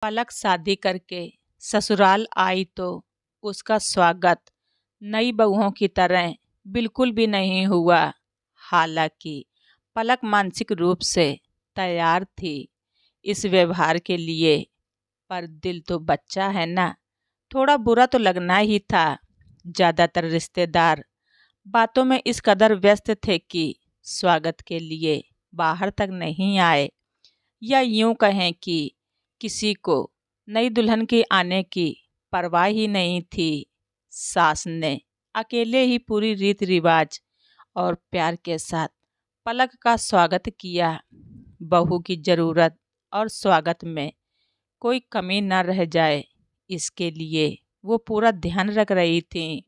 पलक शादी करके ससुराल आई तो उसका स्वागत नई बहुओं की तरह बिल्कुल भी नहीं हुआ। हालांकि पलक मानसिक रूप से तैयार थी इस व्यवहार के लिए, पर दिल तो बच्चा है ना, थोड़ा बुरा तो लगना ही था। ज़्यादातर रिश्तेदार बातों में इस कदर व्यस्त थे कि स्वागत के लिए बाहर तक नहीं आए, या यूं कहें कि किसी को नई दुल्हन के आने की परवाह ही नहीं थी। सास ने अकेले ही पूरी रीत रिवाज और प्यार के साथ पलक का स्वागत किया। बहू की ज़रूरत और स्वागत में कोई कमी न रह जाए, इसके लिए वो पूरा ध्यान रख रही थी,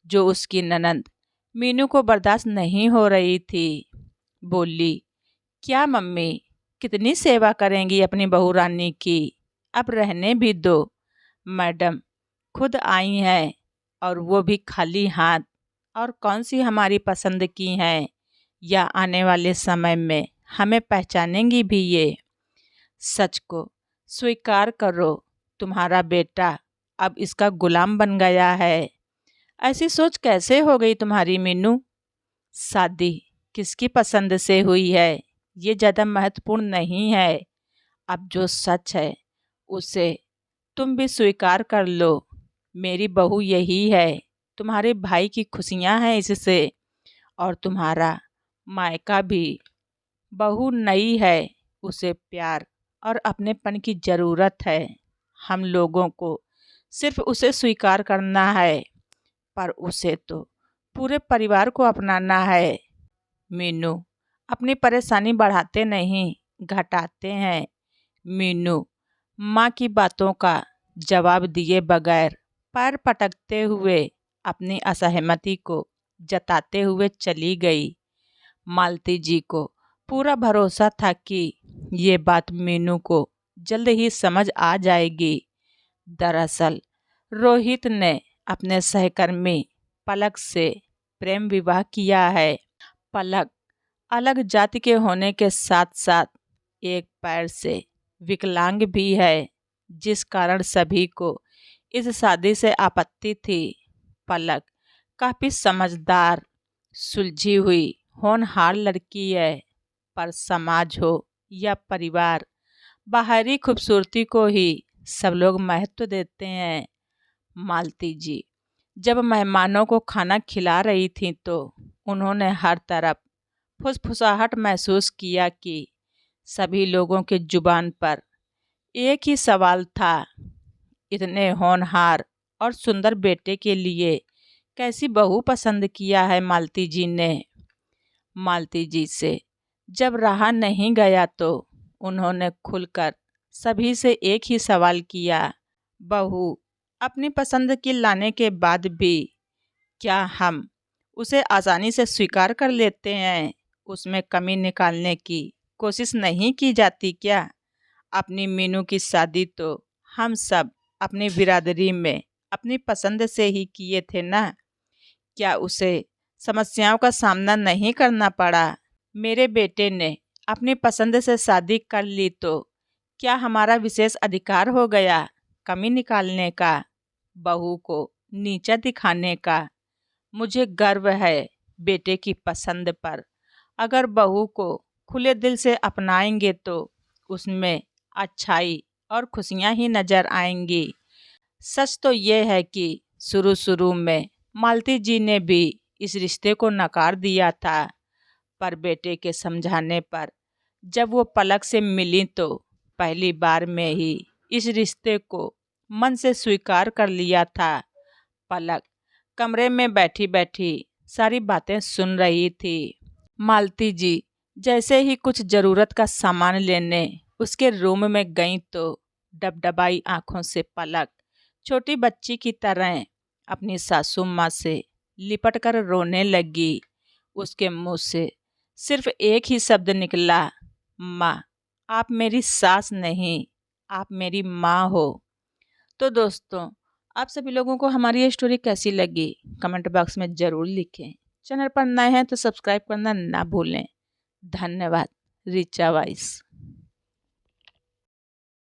जो उसकी ननद मीनू को बर्दाश्त नहीं हो रही थी। बोली, क्या मम्मी, कितनी सेवा करेंगी अपनी बहू रानी की, अब रहने भी दो। मैडम खुद आई हैं और वो भी खाली हाथ, और कौन सी हमारी पसंद की हैं, या आने वाले समय में हमें पहचानेंगी भी ये। सच को स्वीकार करो, तुम्हारा बेटा अब इसका गुलाम बन गया है। ऐसी सोच कैसे हो गई तुम्हारी मीनू? शादी किसकी पसंद से हुई है ये ज़्यादा महत्वपूर्ण नहीं है। अब जो सच है उसे तुम भी स्वीकार कर लो। मेरी बहू यही है, तुम्हारे भाई की खुशियां हैं इससे, और तुम्हारा मायका भी। बहू नई है, उसे प्यार और अपनेपन की ज़रूरत है। हम लोगों को सिर्फ उसे स्वीकार करना है, पर उसे तो पूरे परिवार को अपनाना है। मीनू अपनी परेशानी बढ़ाते नहीं, घटाते हैं। मीनू माँ की बातों का जवाब दिए बगैर पैर पटकते हुए अपनी असहमति को जताते हुए चली गई। मालती जी को पूरा भरोसा था कि ये बात मीनू को जल्द ही समझ आ जाएगी। दरअसल रोहित ने अपने सहकर्मी पलक से प्रेम विवाह किया है। पलक अलग जाति के होने के साथ साथ एक पैर से विकलांग भी है, जिस कारण सभी को इस शादी से आपत्ति थी। पलक काफ़ी समझदार, सुलझी हुई, होनहार लड़की है, पर समाज हो या परिवार, बाहरी खूबसूरती को ही सब लोग महत्व देते हैं। मालती जी जब मेहमानों को खाना खिला रही थीं तो उन्होंने हर तरफ फुसफुसाहट महसूस किया कि सभी लोगों के जुबान पर एक ही सवाल था, इतने होनहार और सुंदर बेटे के लिए कैसी बहू पसंद किया है मालती जी ने। मालती जी से जब रहा नहीं गया तो उन्होंने खुलकर सभी से एक ही सवाल किया, बहू अपनी पसंद की लाने के बाद भी क्या हम उसे आसानी से स्वीकार कर लेते हैं? उसमें कमी निकालने की कोशिश नहीं की जाती क्या? अपनी मीनू की शादी तो हम सब अपनी बिरादरी में अपनी पसंद से ही किए थे ना। क्या उसे समस्याओं का सामना नहीं करना पड़ा? मेरे बेटे ने अपनी पसंद से शादी कर ली तो क्या हमारा विशेष अधिकार हो गया कमी निकालने का, बहू को नीचा दिखाने का? मुझे गर्व है बेटे की पसंद पर। अगर बहू को खुले दिल से अपनाएंगे तो उसमें अच्छाई और खुशियां ही नज़र आएंगी। सच तो ये है कि शुरू शुरू में मालती जी ने भी इस रिश्ते को नकार दिया था, पर बेटे के समझाने पर जब वो पलक से मिली तो पहली बार में ही इस रिश्ते को मन से स्वीकार कर लिया था। पलक कमरे में बैठी बैठी सारी बातें सुन रही थी। मालती जी जैसे ही कुछ ज़रूरत का सामान लेने उसके रूम में गई तो डबडबाई आंखों से पलक छोटी बच्ची की तरह अपनी सासू माँ से लिपट कर रोने लगी। उसके मुंह से सिर्फ एक ही शब्द निकला, माँ, आप मेरी सास नहीं, आप मेरी माँ हो। तो दोस्तों, आप सभी लोगों को हमारी ये स्टोरी कैसी लगी कमेंट बॉक्स में ज़रूर लिखें। चैनल पर नए हैं तो सब्सक्राइब करना ना भूलें। धन्यवाद। रिचा वाइस।